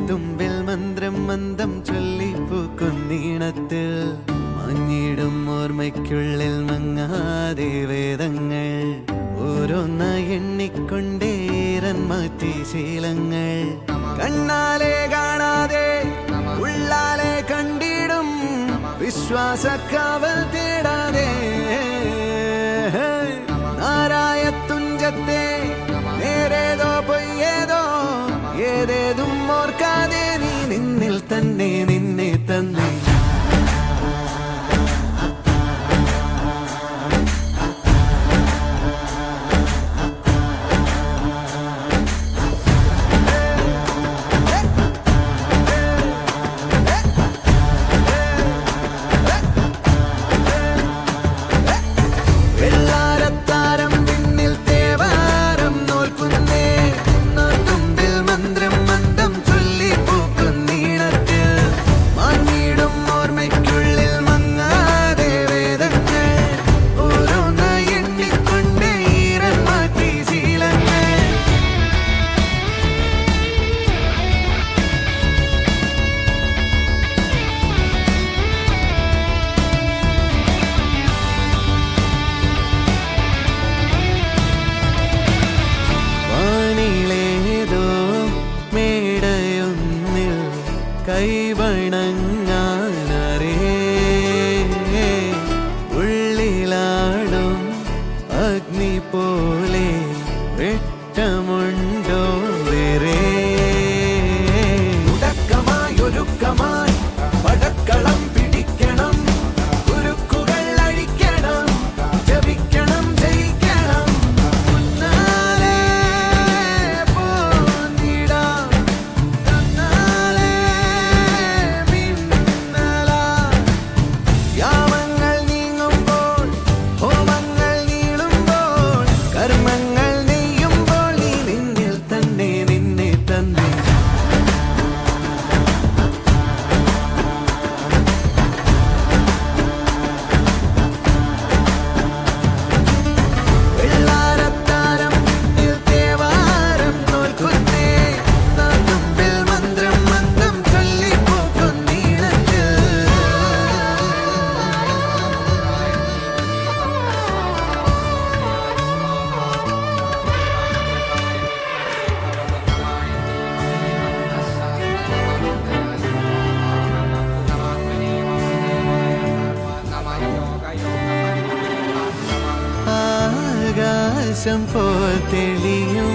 തുമ്പിൽ മന്ത്രം മന്ദം ചൊല്ലിപ്പൂക്കുന്നീണത്തിൽ മഞ്ഞിടും ഓർമ്മയ്ക്കുള്ളിൽ മങ്ങാതെ വേദങ്ങൾ ഓരോന്നായി എണ്ണിക്കൊണ്ടേരൻ മാറ്റി ശീലങ്ങൾ കണ്ണാലെ കാണാതെ ഉള്ളാലെ കണ്ടിടും വിശ്വാസക്കാവൽ തേടാതെ നാരായ തുഞ്ചത്തെ നേരേതോ പൊയ്യേതോ ഏതേതും ഓർക്കാതെ നീ നിന്നിൽ തന്നെ നിന്നെ തന്നെ കൈവണങ്ങാനരേ ഉള്ളിലാടും അഗ്നി പോലെ വെട്ടമുണ്ടോ വേറെ ഉടക്കമായൊരുക്കമായി പടക്കളം പിടിക്കണം ഉരുക്കുകൾ അഴിക്കണം ജപിക്കണം ജയിക്കണം മുന്നാലെ പോന്നിടാം തന്നാലെ യാമങ്ങൾ നീങ്ങുമ്പോൾ ഹോമങ്ങൾ നീളുമ്പോൾ കർമ്മങ്ങൾ നെയ്യുമ്പോൾ നീ നിന്നിൽ തന്നെ നിന്നെ തന്നെ വെള്ളാരത്താരം തേവാരം നോൽക്കുന്നേ തുമ്പിൽ മന്ത്രം മന്ദം ചൊല്ലിപ്പോക്കുന്നീണത്തിൽ ആകാശം പോൽ തെളിയും